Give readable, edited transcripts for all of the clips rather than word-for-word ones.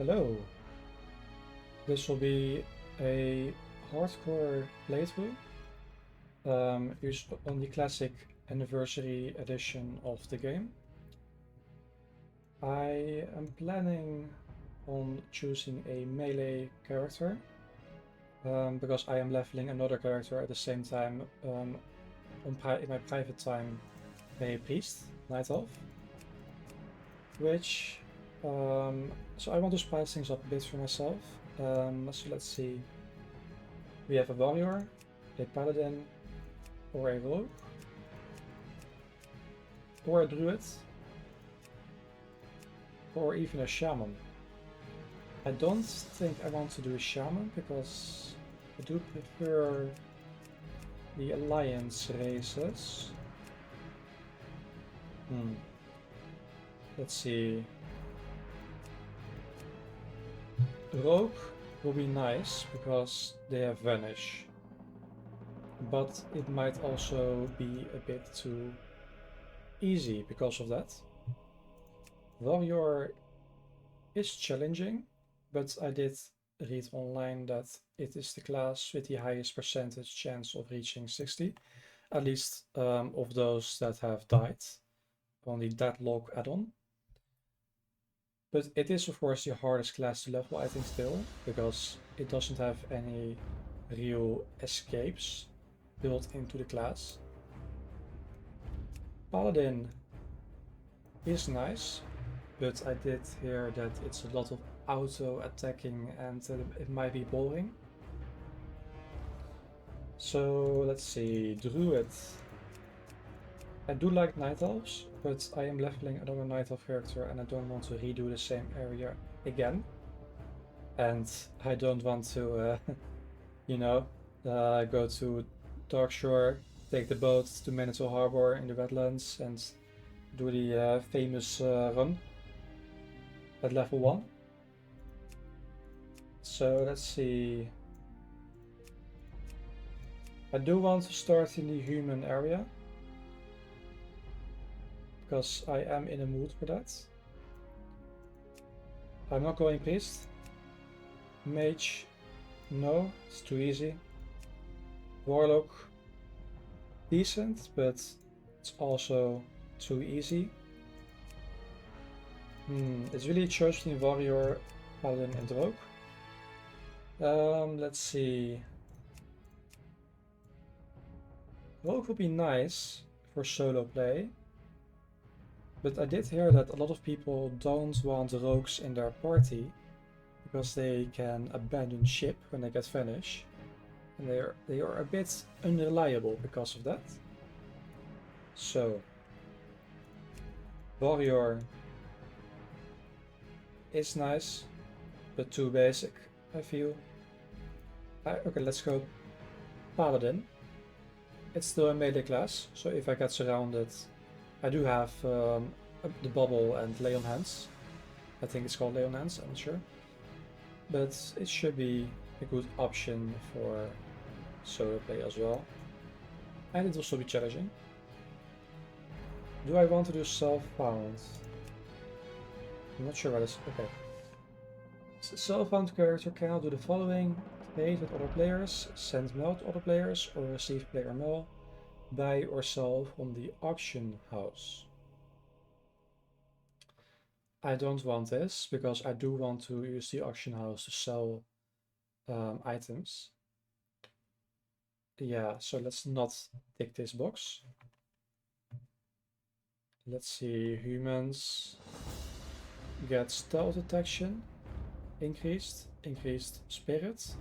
Hello. This will be a hardcore playthrough. Here's on the classic anniversary edition of the game. I am planning on choosing a melee character because I am leveling another character at the same time in my private time, a priest, Night Elf, which so I want to spice things up a bit for myself. So let's see. We have a warrior, a paladin, or a rogue, or a druid, or even a shaman. I don't think I want to do a shaman because I do prefer the alliance races. Let's see. Rogue will be nice because they have vanish, but it might also be a bit too easy because of that. Warrior is challenging, but I did read online that it is the class with the highest percentage chance of reaching 60, at least of those that have died on the Deadlock add-on. But it is of course the hardest class to level, I think, still, because it doesn't have any real escapes built into the class. Paladin is nice, but I did hear that it's a lot of auto attacking and it might be boring. So let's see, Druid. I do like Night Elves, but I am leveling another Night Elf character and I don't want to redo the same area again. And I don't want to, go to Darkshore, take the boat to Manitou Harbor in the wetlands and do the famous run at level 1. So let's see. I do want to start in the human area, because I am in a mood for that. I'm not going priest. Mage, no, it's too easy. Warlock, decent, but it's also too easy. It's really a choice between warrior, paladin, and rogue. Let's see. Rogue would be nice for solo play. But I did hear that a lot of people don't want rogues in their party because they can abandon ship when they get vanish, and they are a bit unreliable because of that. So warrior is nice, but too basic, I feel. Okay, let's go paladin. It's still a melee class, so if I get surrounded, I do have the bubble and lay on hands. I think it's called lay on hands, I'm not sure. But it should be a good option for solo play as well. And it will also be challenging. Do I want to do self-found? I'm not sure what it's... Okay. So self-found character cannot do the following: trade with other players, send mail to other players, or receive player mail, buy or sell from the auction house. I don't want this because I do want to use the auction house to sell items. Yeah, so let's not tick this box. Let's see, humans get stealth detection increased, increased spirit,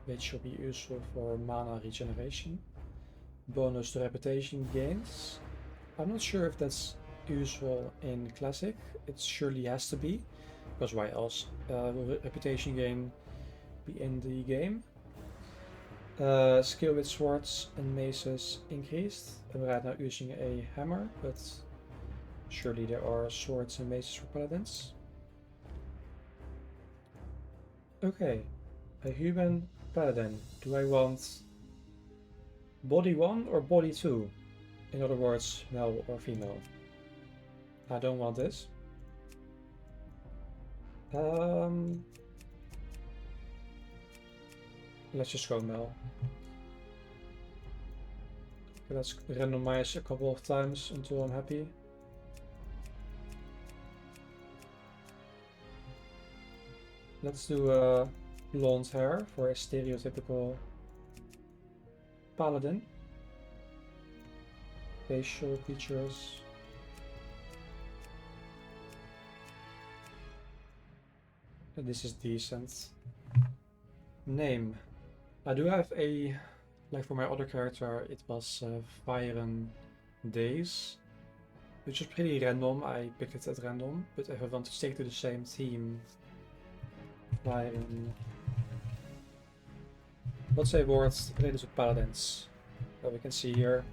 which will be useful for mana regeneration. Bonus to reputation gains. I'm not sure if that's useful in classic. It surely has to be, because why else will reputation gain be in the game? Skill with swords and maces increased. I'm right now using a hammer, but surely there are swords and maces for paladins. Okay, a human paladin. Do I want body 1 or body 2? In other words, male or female. I don't want this. Let's just go Mel. Okay, let's randomize a couple of times until I'm happy. Let's do blonde hair for a stereotypical Paladin. Facial features. This is decent. Name. I do have a, like for my other character, it was Viren Days, which is pretty random. I picked it at random, but if I want to stick to the same theme, Viren. Let's say words related to paladins that we can see here.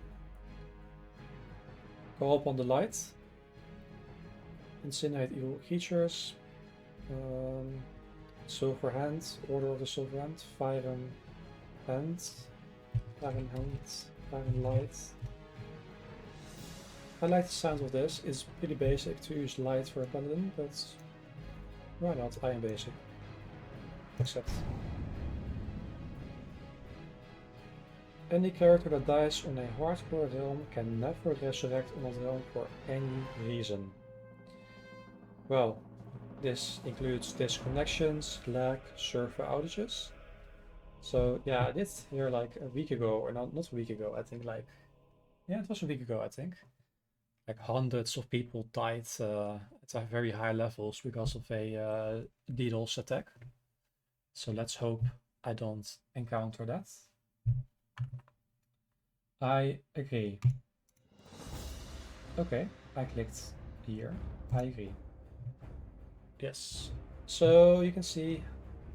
Go up on the light. Incinerate evil creatures. Silver Hand, Order of the Silver Hand, Viren Hand, Viren Hand, Viren Light. I like the sound of this. It's pretty basic to use light for a paladin, but why not? I am basic. Accept. Any character that dies on a hardcore realm can never resurrect on that realm for any reason. Well, this includes disconnections, lag, server outages. So yeah, I did hear like a week ago, or not a week ago, I think like, yeah, it was a week ago, I think. Like hundreds of people died at very high levels because of a DDoS attack. So let's hope I don't encounter that. I agree. Okay, I clicked here. I agree. Yes. So you can see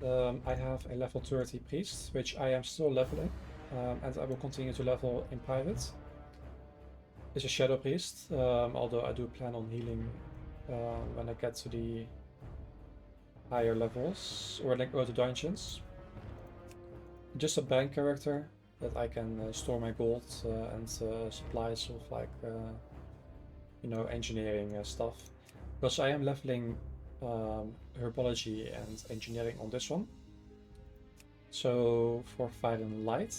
I have a level 30 priest, which I am still leveling, and I will continue to level in private. It's a shadow priest, although I do plan on healing when I get to the higher levels, or like go to dungeons. Just a bank character that I can store my gold and supplies of like, you know, engineering stuff. Because I am leveling herbology and engineering on this one. So for Fire and Light,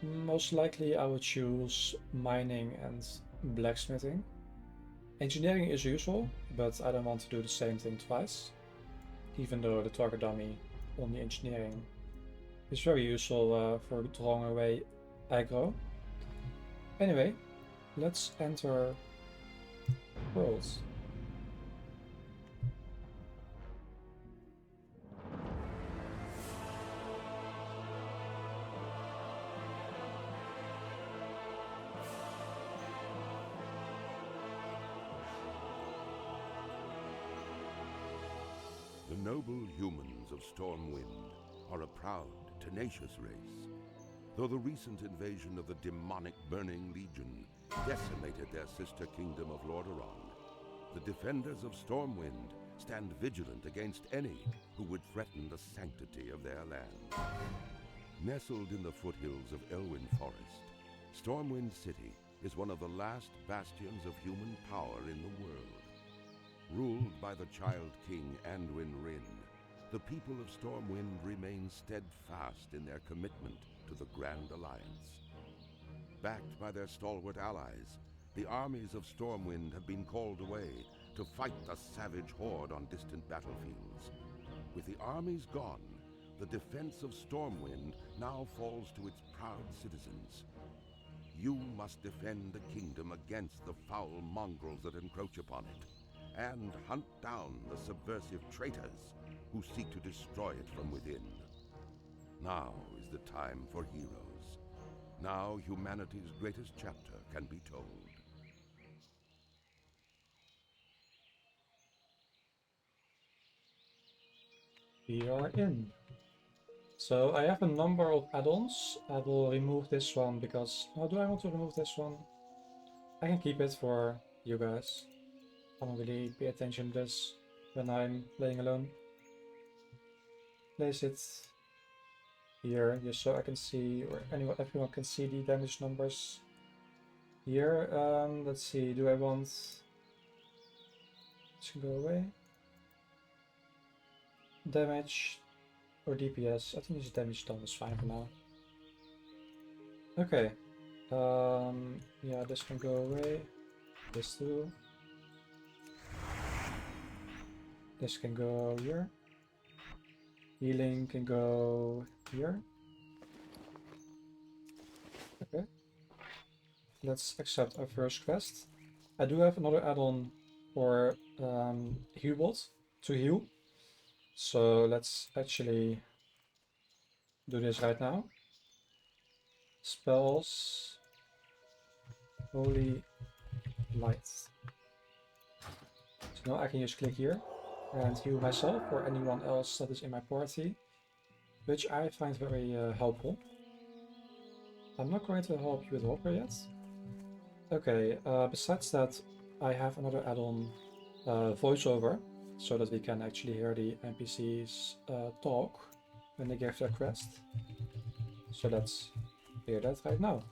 most likely I would choose mining and blacksmithing. Engineering is useful, but I don't want to do the same thing twice, even though the target dummy on the engineering is very useful for drawing away aggro. Anyway, let's enter worlds. The noble humans of Stormwind are a proud, tenacious race. Though the recent invasion of the demonic Burning Legion decimated their sister kingdom of Lordaeron, the defenders of Stormwind stand vigilant against any who would threaten the sanctity of their land. Nestled in the foothills of Elwyn Forest, Stormwind City is one of the last bastions of human power in the world. Ruled by the Child King Anduin Wrynn, the people of Stormwind remain steadfast in their commitment to the Grand Alliance. Backed by their stalwart allies, the armies of Stormwind have been called away to fight the savage horde on distant battlefields. With the armies gone, the defense of Stormwind now falls to its proud citizens. You must defend the kingdom against the foul mongrels that encroach upon it, and hunt down the subversive traitors who seek to destroy it from within. Now is the time for heroes. Now humanity's greatest chapter can be told. We are in. So I have a number of add-ons. I will remove this one because, how do I want to remove this one? I can keep it for you guys. I don't really pay attention to this when I'm playing alone. Place it here just so I can see, or everyone can see the damage numbers here. Let's see, do I want this to go away? damage or DPS. I think this damage done is fine for now. Okay. Yeah, this can go away. This too. This can go here. Healing can go here. Okay. Let's accept our first quest. I do have another add-on for heal bot to heal. So let's actually do this right now. Spells. Holy light. So now I can just click here and heal myself or anyone else that is in my party, which I find very helpful. I'm not going to help you with Hopper yet. Okay, besides that, I have another add-on, voiceover, so that we can actually hear the NPCs talk when they give their quest. So let's hear that right now.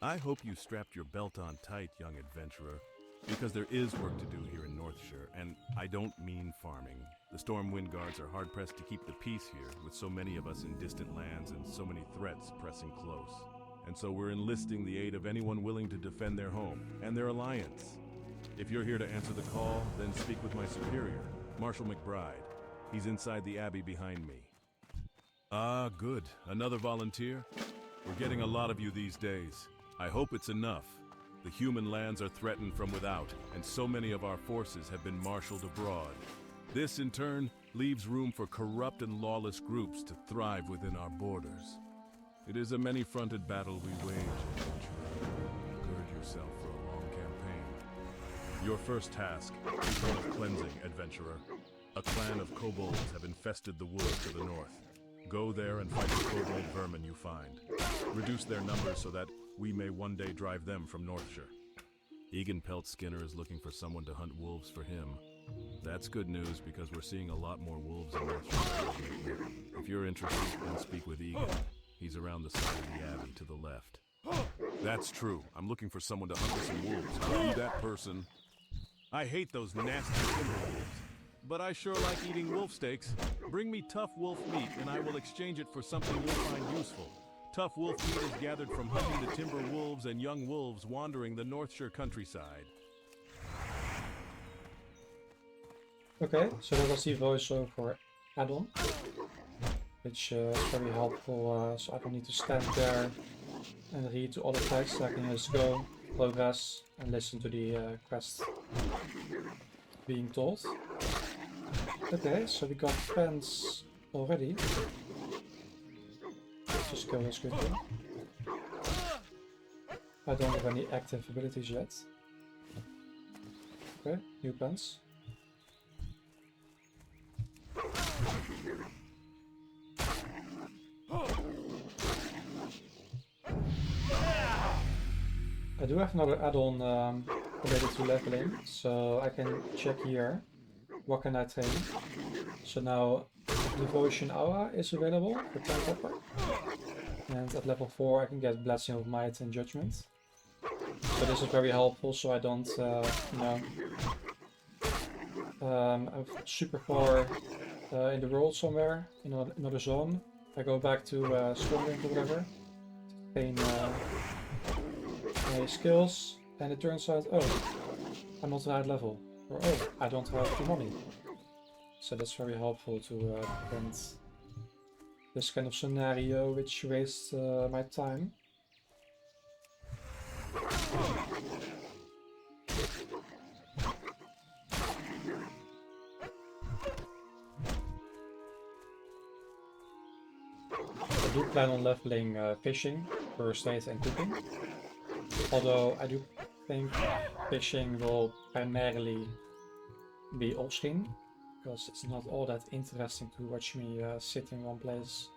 I hope you strapped your belt on tight, young adventurer, because there is work to do here in Northshire, and I don't mean farming. The Stormwind guards are hard-pressed to keep the peace here, with so many of us in distant lands and so many threats pressing close. And so we're enlisting the aid of anyone willing to defend their home and their alliance. If you're here to answer the call, then speak with my superior, Marshal McBride. He's inside the abbey behind me. Ah, good. Another volunteer? We're getting a lot of you these days. I hope it's enough. The human lands are threatened from without, and so many of our forces have been marshaled abroad. This, in turn, leaves room for corrupt and lawless groups to thrive within our borders. It is a many-fronted battle we wage, adventurer. Gird yourself for a long campaign. Your first task is one of cleansing, adventurer. A clan of kobolds have infested the woods to the north. Go there and fight the kobold vermin you find. Reduce their numbers so that we may one day drive them from Northshire. Egan Peltskinner is looking for someone to hunt wolves for him. That's good news because we're seeing a lot more wolves in Northshire. If you're interested, then speak with Egan. He's around the side of the abbey to the left. That's true. I'm looking for someone to hunt some wolves. Are you that person? I hate those nasty timber wolves, but I sure like eating wolf steaks. Bring me tough wolf meat and I will exchange it for something you'll find useful. Tough wolf meat is gathered from hunting the timber wolves and young wolves wandering the Northshire countryside. Okay, so that was the voiceover for add-on, which is very helpful, so I don't need to stand there and read all the text. I can just go, progress, and listen to the quest being told. Okay, so we got friends already. Let's just kill this quickly. I don't have any active abilities yet. Okay, new plans. I do have another add-on related to leveling, so I can check here what can I train. So now Devotion Aura is available for 10 copper, and at level 4 I can get Blessing of Might and Judgment. So this is very helpful, so I don't, I'm super far in the world somewhere, in another zone. I go back to Stormwind or whatever, train my skills, and it turns out, oh, I'm not the right level, or oh, I don't have the money. So that's very helpful to prevent this kind of scenario which wastes my time. I do plan on leveling fishing, first aid and cooking. Although I do think fishing will primarily be off-screen, because it's not all that interesting to watch me sit in one place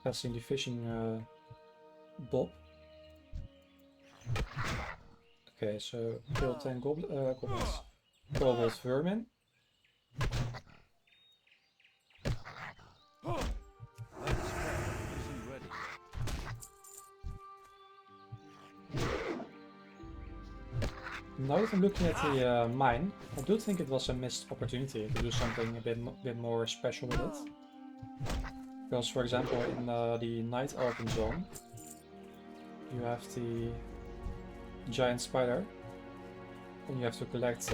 pressing the fishing bob. Okay, so kill 10 goblins. Kobold vermin. Now that I'm looking at the mine, I do think it was a missed opportunity to do something a bit more special with it. Because, for example, in the Night Elven zone, you have the giant spider, and you have to collect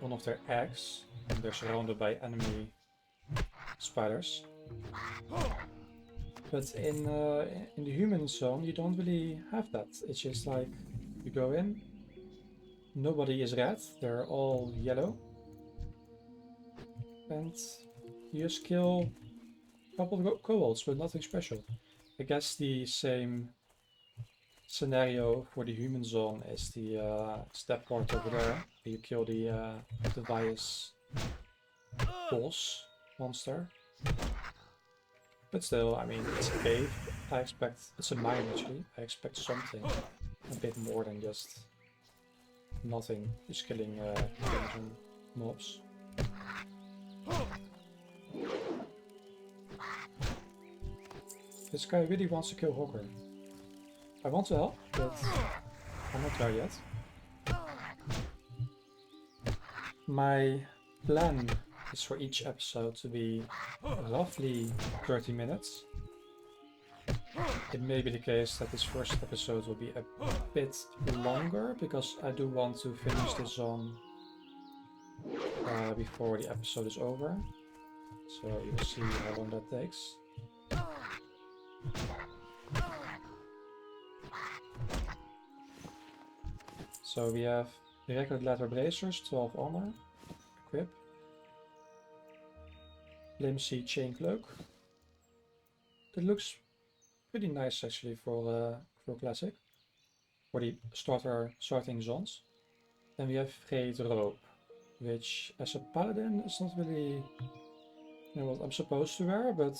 one of their eggs, and they're surrounded by enemy spiders. But in the human zone, you don't really have that. It's just like you go in, nobody is red, they're all yellow, and you just kill a couple of kobolds with nothing special. I guess the same scenario for the human zone is the step part over there. You kill the device boss monster. But still, I mean, it's a cave. I expect, it's a mine actually. I expect something a bit more than just nothing, just killing dungeon mobs. This guy really wants to kill Hawker. I want to help, but I'm not there yet. My plan is for each episode to be roughly 30 minutes. It may be the case that this first episode will be a bit longer, because I do want to finish this zone before the episode is over. So you will see how long that takes. So we have the regular leather bracers, 12 armor, equip. Flimsy chain cloak. It looks pretty nice actually for classic, for the starting zones. Then we have frayed rope, which as a paladin is not really, you know, what I'm supposed to wear, but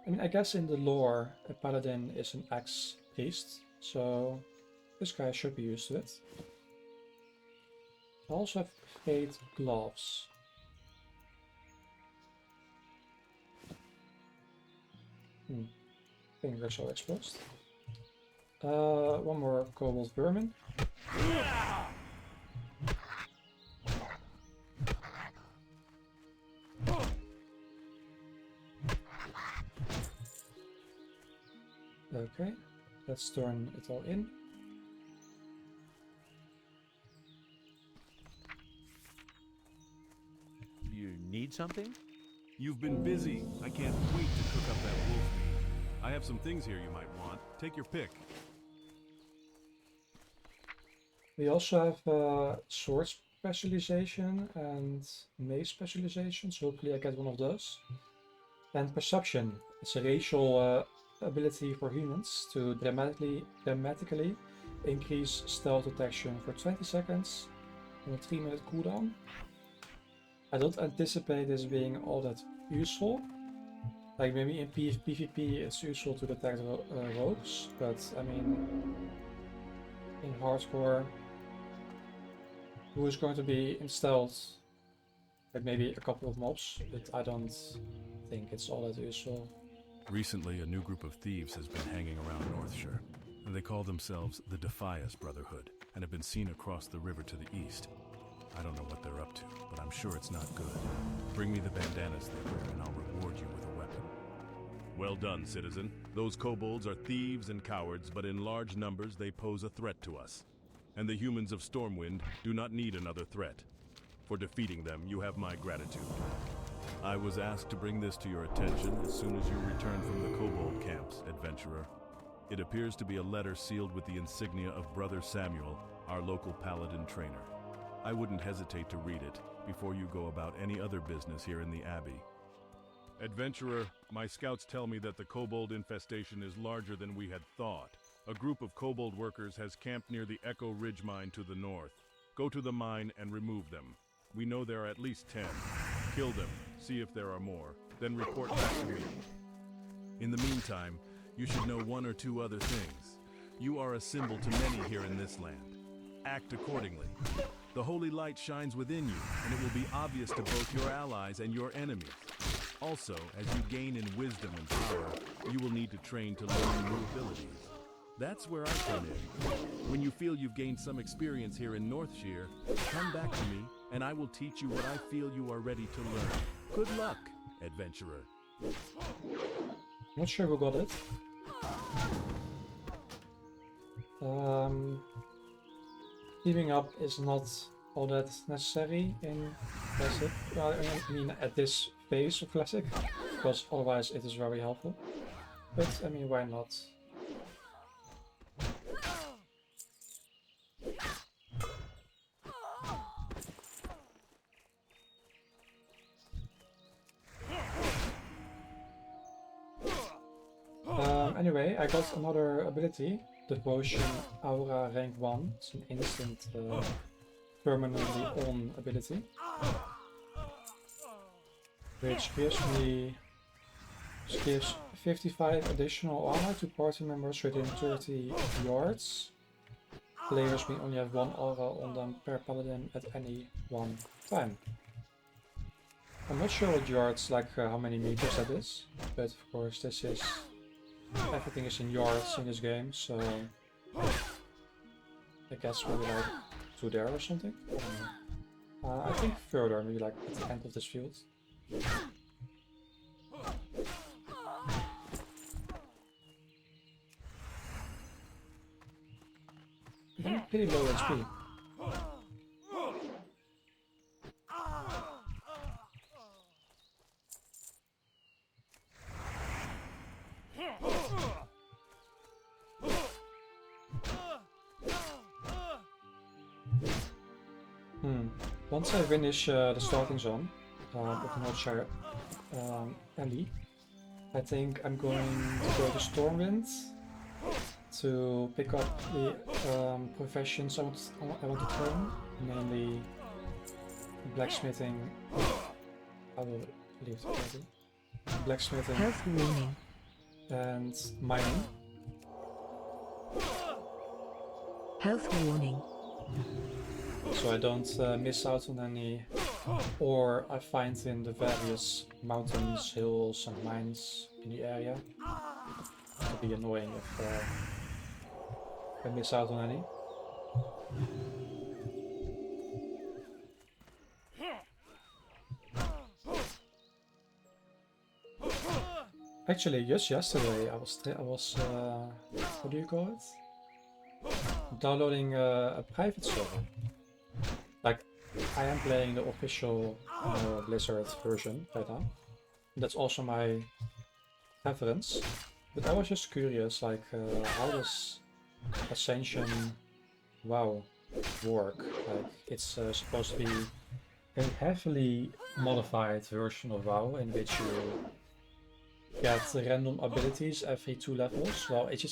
I mean, I guess in the lore a paladin is an axe priest, so this guy should be used to it. I also have frayed gloves. Fingers are exposed. One more cobalt vermin. Okay, let's turn it all in. You need something? You've been busy. I can't wait to cook up that wolf meat. I have some things here you might want. Take your pick. We also have sword specialization and mace specialization, so hopefully I get one of those. And perception. It's a racial ability for humans to dramatically increase stealth detection for 20 seconds on a 3-minute cooldown. I don't anticipate this being all that useful. Like maybe in PvP it's useful to detect rogues, but I mean in hardcore, who is going to be in stealth? Like maybe a couple of mobs, but I don't think it's all that useful. Recently, a new group of thieves has been hanging around Northshire, and they call themselves the Defias Brotherhood, and have been seen across the river to the east. I don't know what they're up to, but I'm sure it's not good. Bring me the bandanas they wear, and I'll reward you with a weapon. Well done, citizen. Those kobolds are thieves and cowards, but in large numbers they pose a threat to us. And the humans of Stormwind do not need another threat. For defeating them, you have my gratitude. I was asked to bring this to your attention as soon as you return from the kobold camps, adventurer. It appears to be a letter sealed with the insignia of Brother Samuel, our local paladin trainer. I wouldn't hesitate to read it before you go about any other business here in the Abbey. Adventurer, my scouts tell me that the kobold infestation is larger than we had thought. A group of kobold workers has camped near the Echo Ridge mine to the north. Go to the mine and remove them. We know there are at least 10. Kill them, see if there are more, then report back to me. In the meantime, you should know one or two other things. You are a symbol to many here in this land. Act accordingly. The holy light shines within you, and it will be obvious to both your allies and your enemies. Also, as you gain in wisdom and power, you will need to train to learn new abilities. That's where I come in. When you feel you've gained some experience here in Northshire, come back to me, and I will teach you what I feel you are ready to learn. Good luck, adventurer. Not sure who got it. Keeping up is not all that necessary in Classic. Well, I mean, at this phase of Classic, because otherwise it is very helpful. But I mean, why not? Anyway, I got another ability, Devotion Aura rank 1. It's an instant permanently on ability, which gives 55 additional armor to party members within 30 yards. Players may only have one aura on them per paladin at any one time. I'm not sure what yards, like how many meters that is, but of course this is... everything is in yards in this game, so... I guess maybe like to there or something? I don't know. I think further, maybe like at the end of this field. I'm pretty low HP. Once I finish the starting zone of Northshire Alley, I think I'm going to go to Stormwind to pick up the professions I want to learn, mainly blacksmithing. I will leave the party. Blacksmithing. Health warning. And mining. Health warning. So I don't miss out on any ore I find in the various mountains, hills and mines in the area. It would be annoying if I miss out on any. Actually, just yesterday I was what do you call it? Downloading a private server. Like, I am playing the official Blizzard version right now. That's also my preference. But I was just curious, like, how does Ascension WoW work? Like, it's supposed to be a heavily modified version of WoW in which you get random abilities every 2 levels. Well, it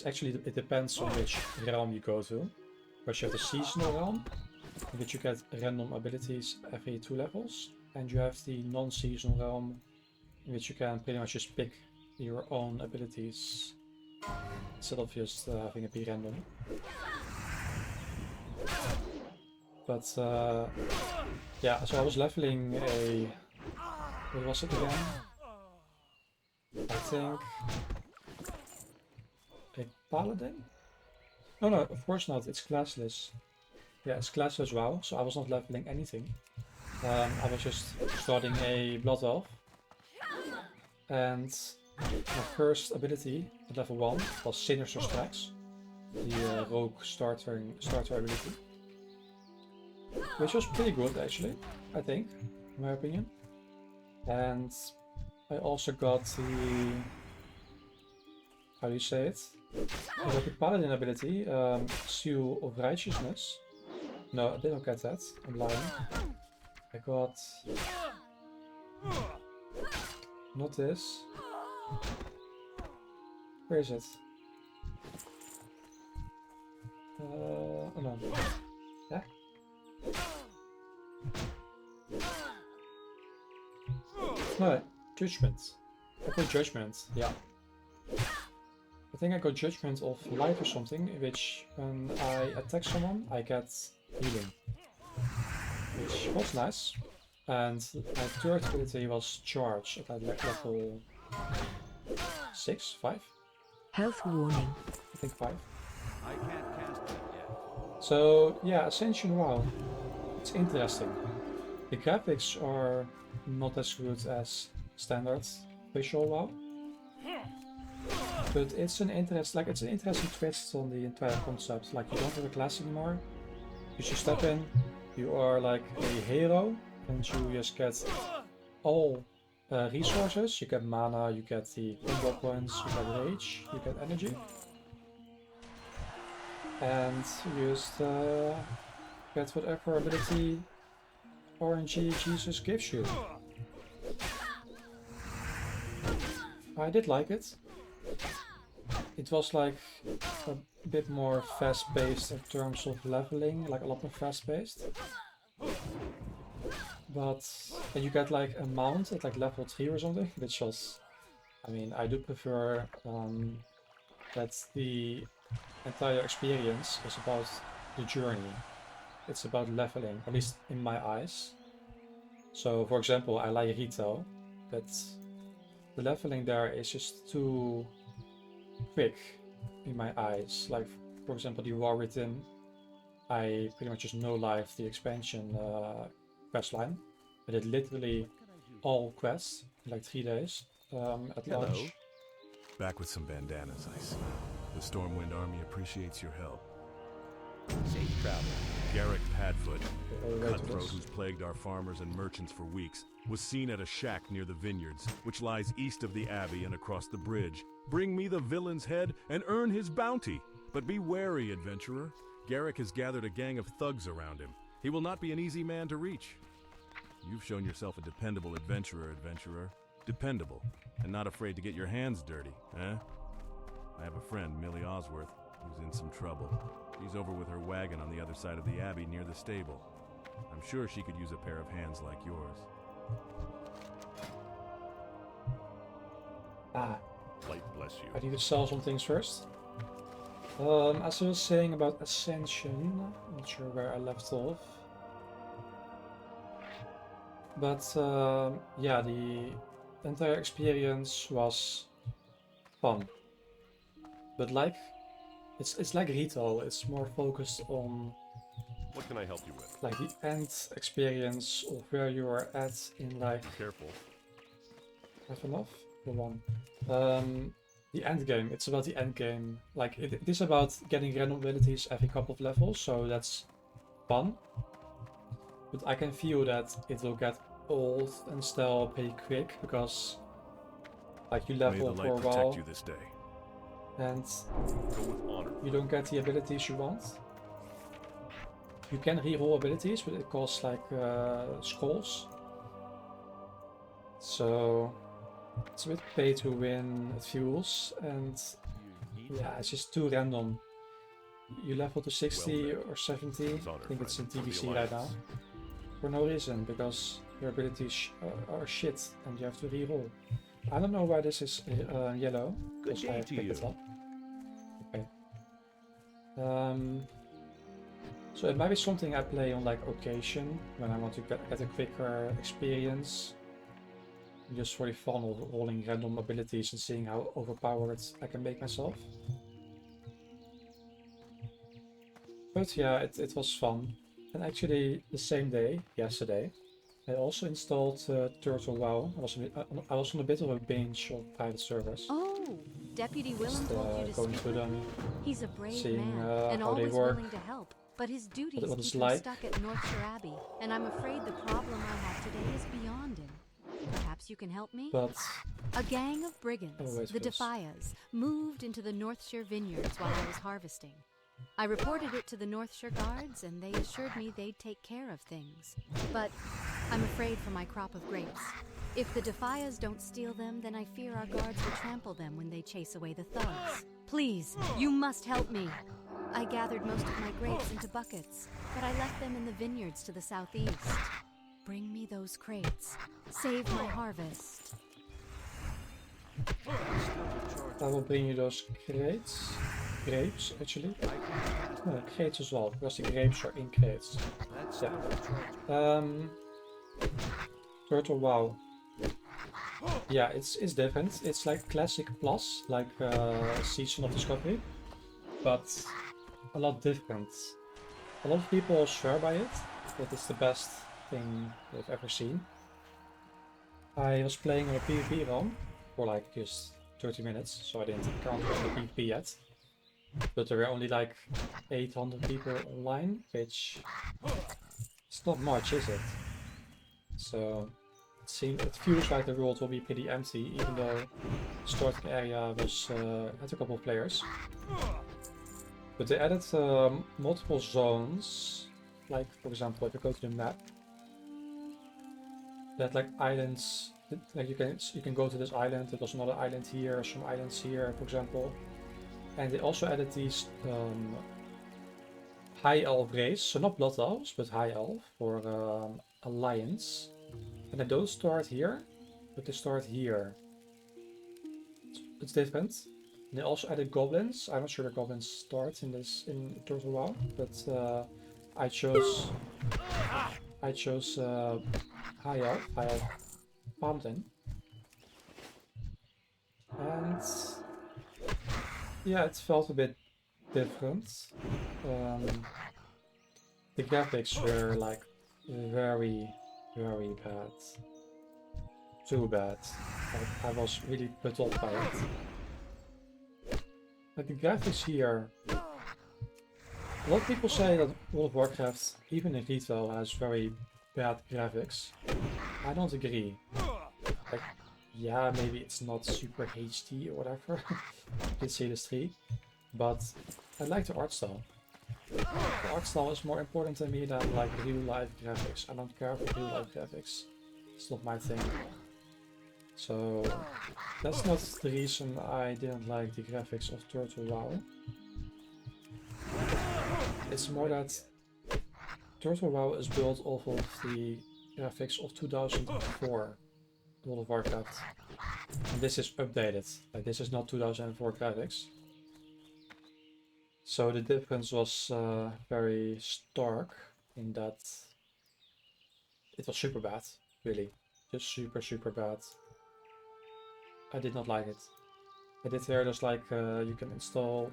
depends on which realm you go to. Because you have the seasonal realm, in which you get random abilities every 2 levels, and you have the non-seasonal realm, in which you can pretty much just pick your own abilities instead of just having it be random. But yeah, so I was leveling a... what was it again? I think... a Paladin? No, of course not, it's classless. Yeah, it's classless WoW, so I was not leveling anything. I was just starting a Blood Elf. And my first ability at level 1 was Sinister Strikes, the rogue starter ability. Which was pretty good actually, I think, in my opinion. And I also got the... how do you say it? I got the Paladin ability, Seal of Righteousness. No, I didn't get that, I'm lying. I got... not this. Where is it? Oh no. Yeah? No, Judgment. I got Judgment, yeah. I think I got Judgment of Light or something, in which when I attack someone, I get healing. Which was nice. And my third ability was Charge at level 6, 5? Health warning. I think 5. I can't cast that yet. So yeah, Ascension WoW, it's interesting. The graphics are not as good as standard visual WoW, but it's an interesting twist on the entire concept. Like you don't have a class anymore. You just step in, you are like a hero, and you just get all resources. You get mana, you get the combo points, you get rage, you get energy. And you just get whatever ability RNG Jesus gives you. I did like it. It was like a bit more fast-paced in terms of leveling, like a lot more fast-paced. But and you get like a mount at like level 3 or something, which was, I mean, I do prefer that the entire experience is about the journey. It's about leveling, at least in my eyes. So, for example, I like Rito, but the leveling there is just too quick in my eyes. Like, for example, the War Within, I pretty much just no-life the expansion quest line. I did literally all quests in like 3 days at launch. Back with some bandanas, I see. The Stormwind army appreciates your help. Safe travel. Garrick Padfoot, Right to cutthroat this. who's plagued our farmers and merchants for weeks, was seen at a shack near the vineyards, which lies east of the abbey and across the bridge. Bring me the villain's head and earn his bounty. But be wary, adventurer. Garrick has gathered a gang of thugs around him. He will not be an easy man to reach. You've shown yourself a dependable adventurer. Dependable, and not afraid to get your hands dirty, eh? I have a friend, Millie Osworth, who's in some trouble. She's over with her wagon on the other side of the abbey near the stable. I'm sure she could use a pair of hands like yours. Light bless you. I need to sell some things first. As I was saying about Ascension, not sure where I left off. But yeah, the entire experience was fun. But like, it's like Rito, it's more focused on What can I help you with? like the end experience of where you are at in like, Careful. have enough? For one. The end game, it's about the end game. Like it is about getting random abilities every couple of levels, so that's fun. But I can feel that it will get old and stale pretty quick because like you May the level for a light while protect you this day. and Go with honor. you don't get the abilities you want. You can reroll abilities, but it costs like skulls. So it's a bit pay to win, it feels, and yeah, it's just too random. You level to 60 or 70, I think it's in TBC right now, for no reason, because your abilities are shit and you have to reroll. I don't know why this is yellow, because I have picked it up. Okay. So it might be something I play on like occasion, when I want to get a quicker experience. Just for the fun of rolling random abilities and seeing how overpowered I can make myself. But yeah, it was fun. And actually, the same day, yesterday, I also installed Turtle WoW. I was on a bit of a binge of private servers. Oh, Deputy Willem Just told you to going speak through with them. me. He's a brave seeing, man and how they always work, willing to help. But his duties what it's keep him like. stuck at Northshire Abbey, and I'm afraid the problem I have today is beyond him. Perhaps you can help me? But A gang of brigands, Oh, wait the for this. Defias, moved into the Northshire vineyards while I was harvesting. I reported it to the Northshire guards, and they assured me they'd take care of things. But I'm afraid for my crop of grapes. If the Defias don't steal them, then I fear our guards will trample them when they chase away the thugs. Please, you must help me. I gathered most of my grapes into buckets, but I left them in the vineyards to the southeast. Bring me those crates. Save my harvest. I will bring you those crates. Grapes, actually. No, crates as well, because the grapes are in crates. Yeah. Turtle WoW. Yeah, it's different. It's like classic plus, like Season of Discovery. But a lot different. A lot of people swear by it, that it's the best thing they've ever seen. I was playing on a PvP run for like just 30 minutes, so I didn't encounter any PvP yet. But there were only like 800 people online, which is not much, is it? So it feels like the world will be pretty empty, even though the starting area was had a couple of players. But they added multiple zones, like for example, if you go to the map, that like islands, like you can go to this island. There was another island here, some islands here, for example. And they also added these high elf race, so not blood elves, but high elf for alliance. And they don't start here, but they start here. It's different. And they also added goblins. I'm not sure the goblins start in Turtle WoW, but I chose high elf Paladin. And yeah, it felt a bit different. The graphics were like very bad. Too bad. Like, I was really put off by it. Like the graphics here, a lot of people say that World of Warcraft, even in retail, has very bad graphics. I don't agree. Like, yeah, maybe it's not super HD or whatever. You can see this tree, but I like the art style. The art style is more important to me than like real life graphics. I don't care for real life graphics. It's not my thing. So that's not the reason I didn't like the graphics of Turtle WoW. It's more that Turtle WoW is built off of the graphics of 2004 World of Warcraft. And this is updated. Like, this is not 2004 graphics. So the difference was very stark in that it was super bad, really. Just super bad. I did not like it. I did hear there's like you can install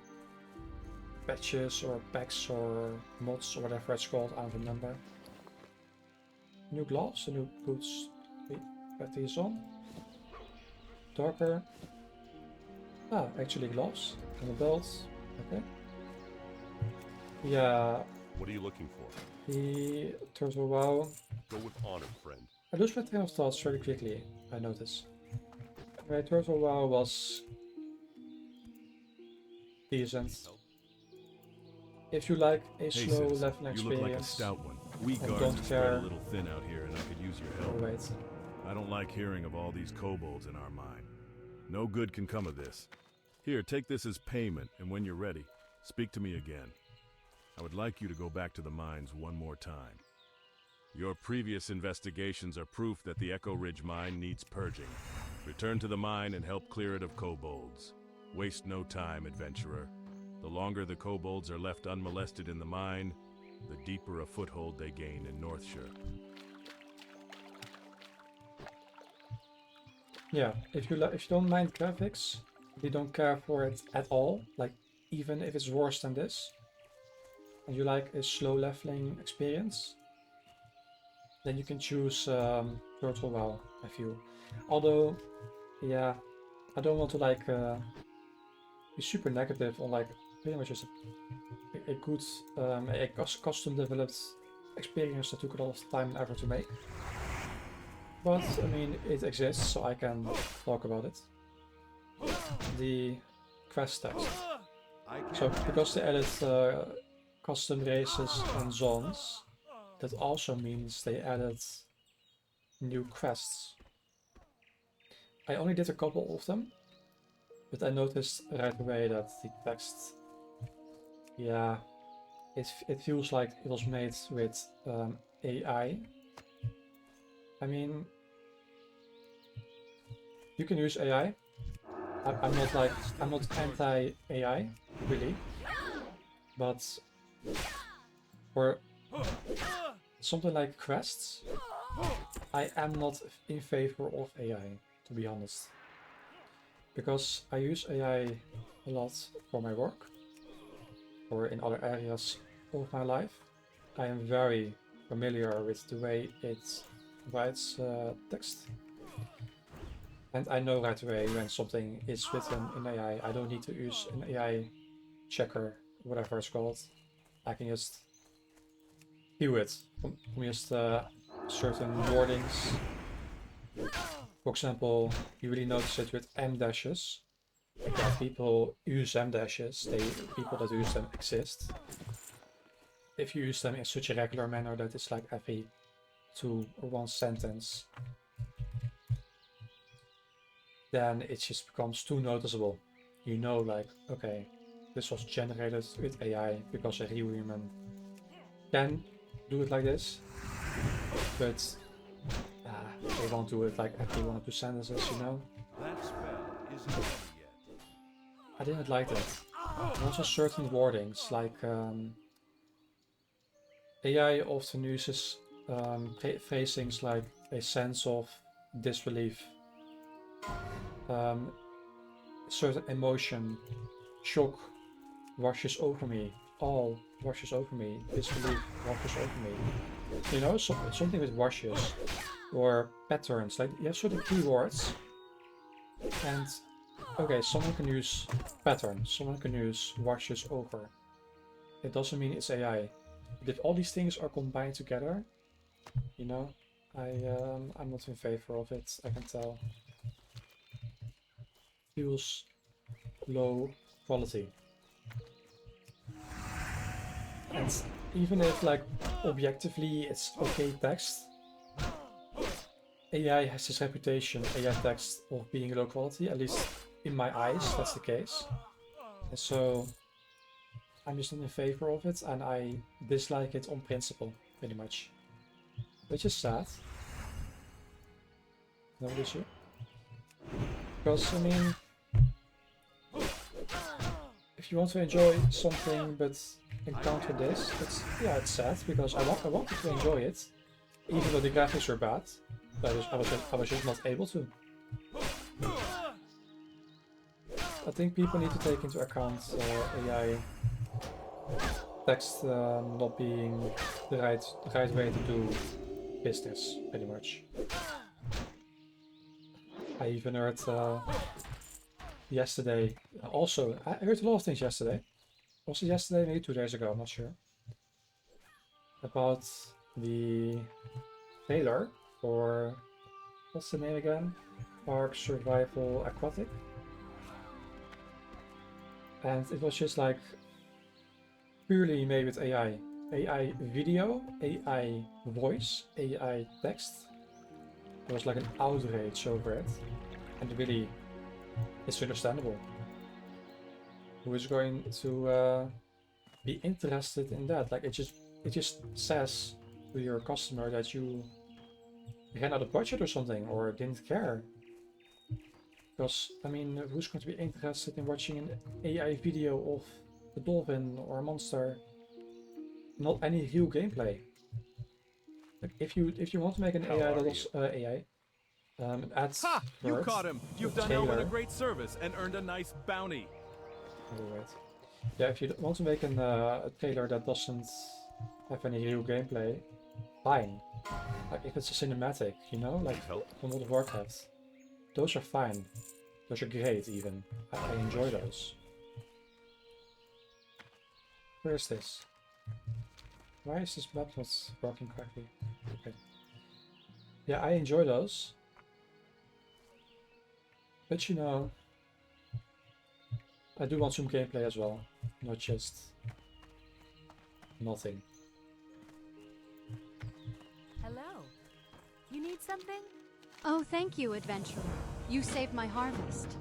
patches or packs or mods or whatever it's called, I don't remember. New gloves, new boots. Wait, put these on. Darker. Ah, actually gloves. And the belt. Okay. Yeah. What are you looking for? The Turtle WoW. Go with honor, friend. I lose my train of thoughts very quickly, I notice. My Turtle WoW was decent. If you like a Hey, slow citizen, leveling you look like a experience, stout one. We and guards don't are spread a care. little thin out here, and I could use your Oh, help. wait. I don't like hearing of all these kobolds in our mine. No good can come of this. Here, take this as payment, and when you're ready, speak to me again. I would like you to go back to the mines one more time. Your previous investigations are proof that the Echo Ridge mine needs purging. Return to the mine and help clear it of kobolds. Waste no time, adventurer. The longer the kobolds are left unmolested in the mine, the deeper a foothold they gain in Northshire. Yeah, if you don't mind graphics, if you don't care for it at all, like even if it's worse than this, and you like a slow leveling experience, then you can choose Turtle WoW, I feel. Although, yeah, I don't want to like be super negative on like pretty much just a good, custom developed experience that took a lot of time and effort to make. But I mean, it exists, so I can talk about it. The quest text. So because they added custom races and zones, that also means they added new quests. I only did a couple of them, but I noticed right away that the text, yeah, it feels like it was made with AI. I mean, you can use AI. I'm not anti-AI, really, but for something like quests, I am not in favor of AI, to be honest, because I use AI a lot for my work, or in other areas of my life, I am very familiar with the way it writes text. And I know right away when something is written in AI. I don't need to use an AI checker, whatever it's called. I can just view it from just certain wordings. For example, you really notice it with M dashes. Like that people use M dashes, people that use them exist. If you use them in such a regular manner that it's like every 2 or 1 sentence, then it just becomes too noticeable. You know, like, okay, this was generated with AI because a real human can do it like this, but they won't do it like every 1 or 2 sentences, you know? That spell isn't ready yet. I didn't like that. And also certain wordings, like AI often uses phrasings like a sense of disbelief, certain emotion, shock washes over me, all washes over me, disbelief washes over me. You know, something with washes or patterns, like you have certain keywords, and okay, someone can use pattern, someone can use washes over. It doesn't mean it's AI. But if all these things are combined together, you know, I'm not in favor of it, I can tell. Feels low quality. And even if like objectively it's okay text, AI has this reputation, AI text, of being low quality, at least in my eyes, that's the case. And so I'm just not in favor of it, and I dislike it on principle, pretty much. Which is sad. No issue. Because, I mean, if you want to enjoy something but encounter this, it's sad, because I wanted to enjoy it, even though the graphics were bad. I was just not able to. I think people need to take into account AI text not being the right way to do business, pretty much. I even heard yesterday, also, I heard a lot of things yesterday. Was it yesterday? Maybe 2 days ago, I'm not sure. About the trailer for, what's the name again? Ark Survival Aquatic. And it was just like purely made with AI. AI video, AI voice, AI text. There was like an outrage over it. And really, it's understandable. Who is going to be interested in that? Like it just says to your customer that you ran out of budget or something, or didn't care. Because, I mean, who's going to be interested in watching an AI video of a dolphin or a monster? Not any real gameplay. Like if you want to make an AI that is ads Ha! You first, caught him! You've the done Owen a trailer. great service and earned a nice bounty. Oh, wait. Yeah, if you want to make a trailer that doesn't have any real gameplay, fine. Like if it's a cinematic, you know, like from World of Warcraft, those are fine. Those are great even. I enjoy those. Where is this? Why is this map not working correctly? Okay. Yeah, I enjoy those. But you know, I do want some gameplay as well, not just nothing. Hello. You need something? Oh, thank you, adventurer. You saved my harvest.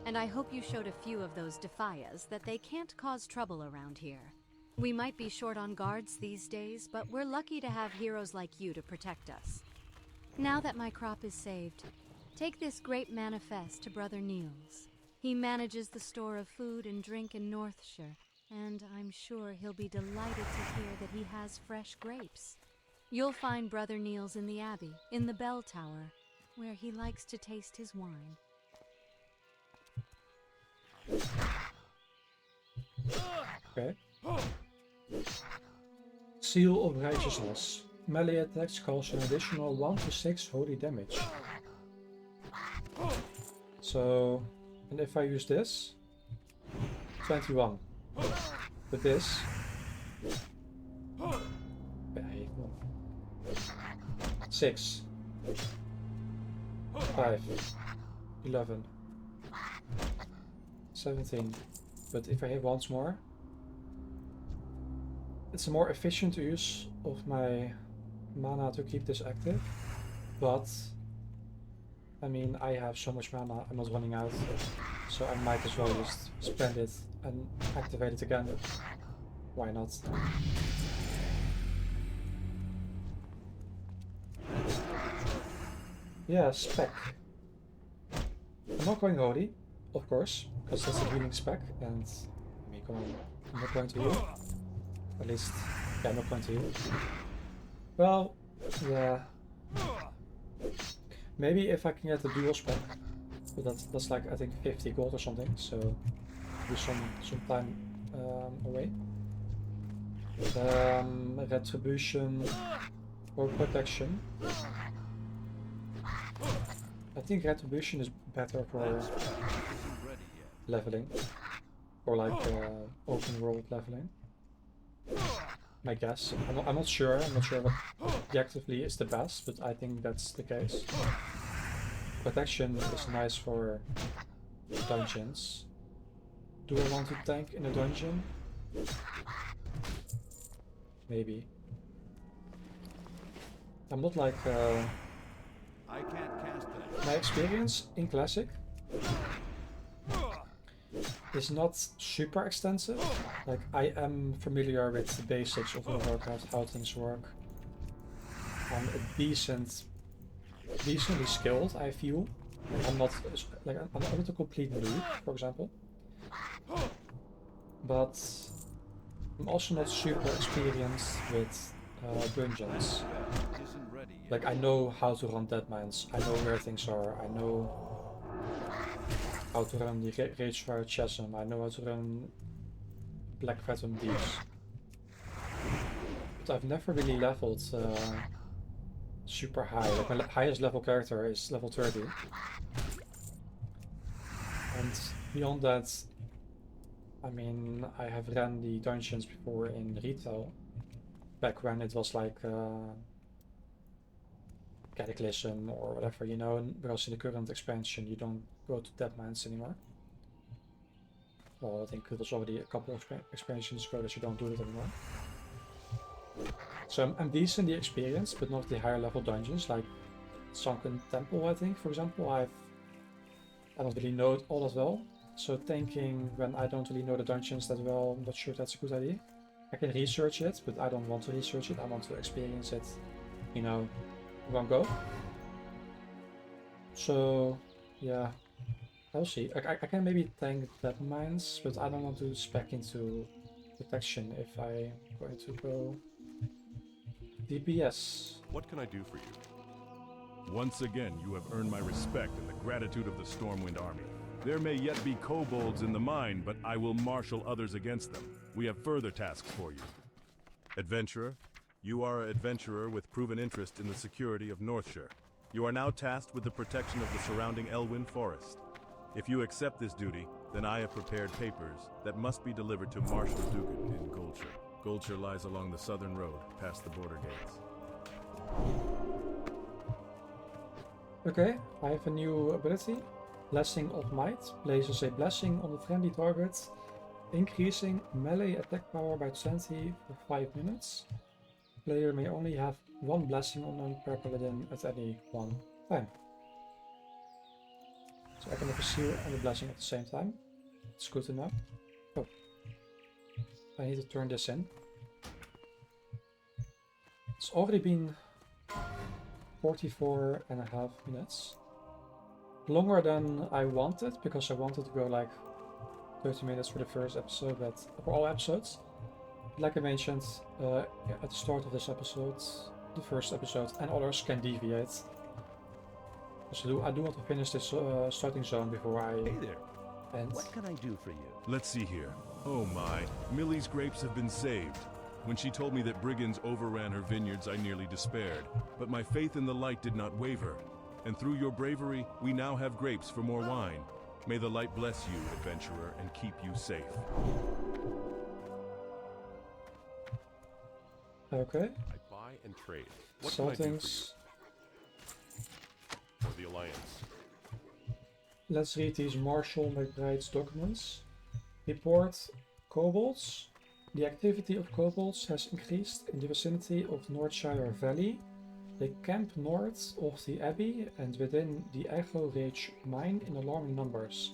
And I hope you showed a few of those defias that they can't cause trouble around here. We might be short on guards these days, but we're lucky to have heroes like you to protect us. Now that my crop is saved, take this great manifest to Brother Niels. He manages the store of food and drink in Northshire, and I'm sure he'll be delighted to hear that he has fresh grapes. You'll find Brother Niels in the Abbey, in the bell tower, where he likes to taste his wine. Okay. Seal of Righteousness. Melee attacks cause an additional 1 to 6 holy damage. So, and if I use this, 21. With this, 6, 5, 11, 17. But if I hit once more, it's a more efficient use of my mana to keep this active. But I mean, I have so much mana, I'm not running out, so I might as well just spend it and activate it again. Why not? Yeah, spec. I'm not going holy, of course, because that's a healing spec, and I mean, come on, I'm not going to heal. At least, yeah, I'm not going to heal. Well, yeah. Maybe if I can get the dual spec, but that's like I think 50 gold or something, so do some time away. Retribution or protection. I think retribution is better for leveling, or like open world leveling. My guess. I'm not sure. I'm not sure what objectively is the best, but I think that's the case. Protection is nice for dungeons. Do I want to tank in a dungeon? Maybe. I'm not like I can't cast that. my experience in Classic is not super extensive. Like, I am familiar with the basics of Warcraft, how things work. I'm decently skilled, I feel. Like, I'm not a complete noob, for example. But I'm also not super experienced with dungeons. Isn't ready yet. Like, I know how to run Deadmines, I know where things are, I know how to run the Ragefire Chasm, I know how to run Black Phantom Deeps. But I've never really leveled super high. Like, my highest level character is level 30. And beyond that, I mean, I have ran the dungeons before in retail, back when it was like Cataclysm or whatever, you know, and because in the current expansion you don't go to Deadmines anymore. Well, I think it was already a couple of expansions ago that you don't do it anymore. So I'm decently experienced, but not the higher level dungeons, like Sunken Temple, I think, for example. I don't really know it all that well. So tanking when I don't really know the dungeons that well, I'm not sure if that's a good idea. I can research it, but I don't want to research it, I want to experience it, you know, in one go. So, yeah, I'll see. I can maybe tank Deadmines, but I don't want to spec into protection if I'm going to go DPS. What can I do for you? Once again, you have earned my respect and the gratitude of the Stormwind army. There may yet be kobolds in the mine, but I will marshal others against them. We have further tasks for you. Adventurer, you are an adventurer with proven interest in the security of Northshire. You are now tasked with the protection of the surrounding Elwyn forest. If you accept this duty, then I have prepared papers that must be delivered to Marshal Dugan in Goldshire. Goldshire lies along the southern road, past the border gates. Okay, I have a new ability. Blessing of Might places a blessing on the friendly target, increasing melee attack power by 20 for 5 minutes. Player may only have one blessing on them per paladin at any one time. So I can have a seal and a blessing at the same time. It's good to know. Oh, I need to turn this in. It's already been 44.5 minutes. Longer than I wanted, because I wanted to go like 30 minutes for the first episode, but for all episodes. Like I mentioned at the start of this episode, the first episode, and others can deviate. So I do want to finish this starting zone before I Hey there. end. What can I do for you? Let's see here. Oh my, Millie's grapes have been saved. When she told me that brigands overran her vineyards, I nearly despaired. But my faith in the light did not waver. And through your bravery, we now have grapes for more wine. May the light bless you, adventurer, and keep you safe. Okay. I buy and trade. What Sell can I do things. for the Alliance? Let's read these Marshall McBride's documents. Report kobolds. The activity of kobolds has increased in the vicinity of Northshire Valley. They camp north of the Abbey and within the Echo Ridge mine in alarming numbers.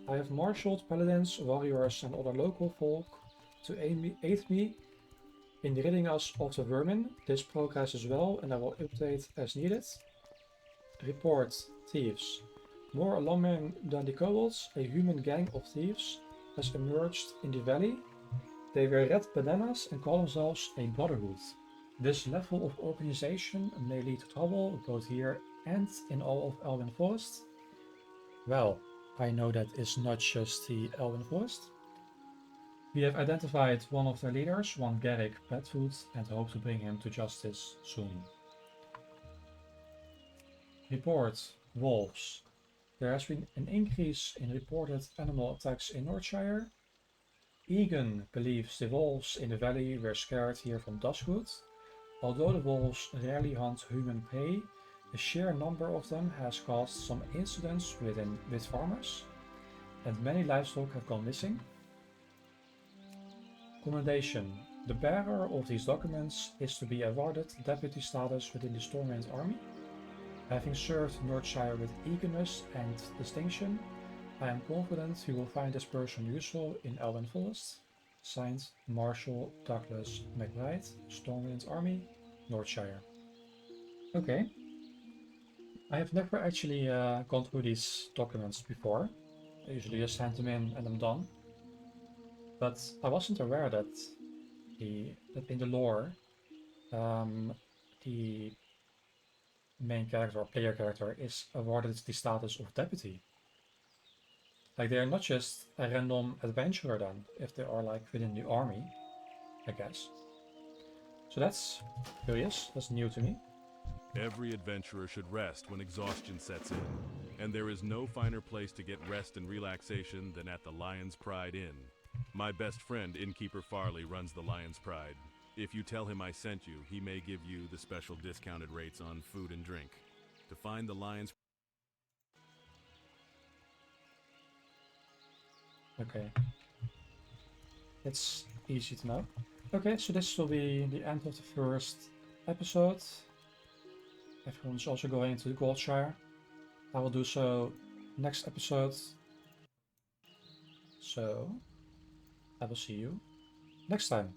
I have marshaled paladins, warriors and other local folk to aid me in ridding us of the vermin. This progresses well and I will update as needed. Report thieves. More alarming than the kobolds, a human gang of thieves has emerged in the valley. They wear red bandanas and call themselves a brotherhood. This level of organization may lead to trouble both here and in all of Elven Forest. Well, I know that it's not just the Elven Forest. We have identified one of their leaders, one Garrick Petfoot, and hope to bring him to justice soon. Report wolves. There has been an increase in reported animal attacks in Northshire. Egan believes the wolves in the valley were scared here from Duskwood. Although the wolves rarely hunt human prey, the sheer number of them has caused some incidents with farmers, and many livestock have gone missing. Commendation. The bearer of these documents is to be awarded deputy status within the Stormwind army. Having served Northshire with eagerness and distinction, I am confident you will find this person useful in Elven Forest. Signed, Marshal Douglas McBride, Stormwind Army, Northshire. Okay. I have never actually gone through these documents before. I usually just hand them in and I'm done. But I wasn't aware that in the lore, the main character or player character is awarded the status of deputy. Like they are not just a random adventurer then, if they are like within the army, I guess. So that's curious, that's new to me. Every adventurer should rest when exhaustion sets in, and there is no finer place to get rest and relaxation than at the Lion's Pride Inn. My best friend, Innkeeper Farley, runs the Lion's Pride. If you tell him I sent you, he may give you the special discounted rates on food and drink. To find the Lion's Okay. It's easy to know. Okay, so this will be the end of the first episode. Everyone's also going into the Goldshire. I will do so next episode. So, I will see you next time.